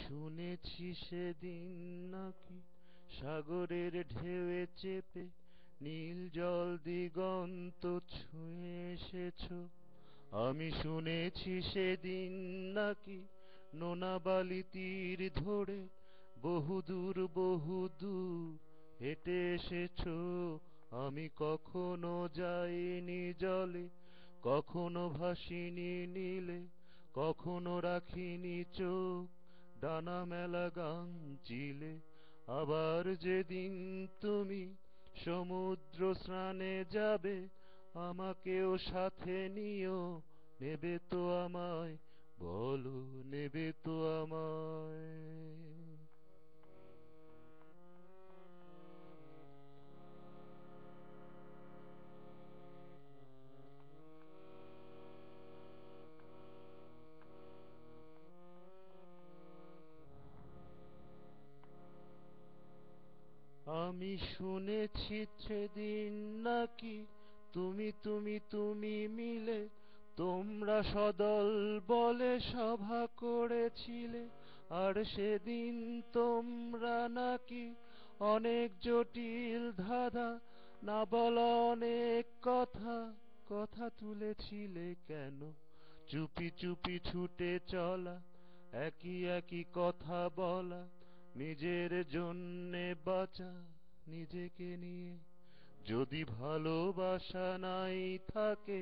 শুনেছি সেদিন নাকি সাগরের ঢেউয়ে চেপে নীল জল দিগন্ত ছুঁয়ে এসেছো। আমি শুনেছি সেদিন নাকি নোনা বালি তীর ধরে বহুদূর হেঁটে এসেছো। আমি কখনো যাইনি জলে, কখনো ভাসিনি নীলে, কখনো রাখিনি চোখ ডানা মেলা গান চিলে। আবার যেদিন তুমি সমুদ্র স্নানে যাবে, আমাকেও সাথে নিও, নেবে তো আমায়, বলো নেবে তো আমায়। আমি শুনেছি সেদিন নাকি তুমি মিলে তোমরা সদল বলে সভা করেছিলে। আর সেদিন তোমরা নাকি অনেক জটিল ধাঁধা, না বলা অনেক কথা কথা তুলেছিলে কেন? চুপি চুপি ছুটে চলা, একই একই কথা বলা, নিজের জন্যে বাঁচা, নিজেকে নিয়ে। যদি ভালোবাসা নাই থাকে,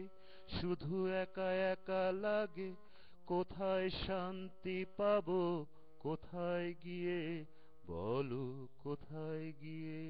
শুধু একা একা লাগে, কোথায় শান্তি পাবো, কোথায় গিয়ে, বলো কোথায় গিয়ে।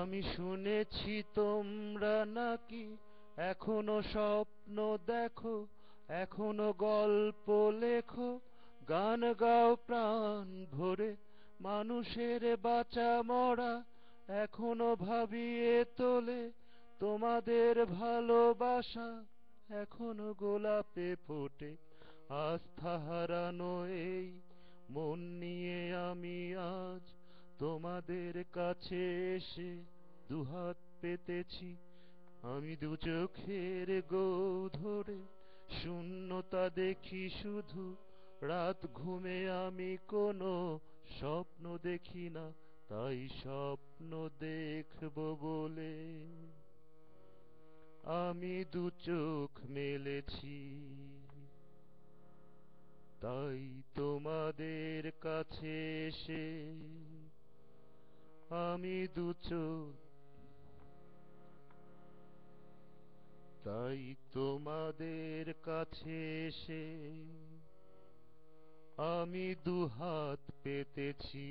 আমি শুনেছি তোমরা নাকি এখনো স্বপ্ন দেখো, এখনো গল্প লেখো, গান গাও প্রাণ ভরে, মানুষের বাঁচা মরা এখনো ভাবিয়ে তোলে। তোমাদের ভালোবাসা এখনো গোলাপে ফোটে। আস্থা হারানো এই মন নিয়ে আমি আজ তোমাদের কাছে এসে দুহাত পেতেছি। আমি দু চোখের ধরে শূন্যতা দেখি শুধু, রাত ঘুমে আমি কোনো স্বপ্ন দেখি না, তাই স্বপ্ন দেখব বলে আমি দু চোখ মেলেছি। তাই তোমাদের কাছে এসে আমি দু চোখ, তাই তোমাদের কাছে এসে আমি দুহাত পেতেছি।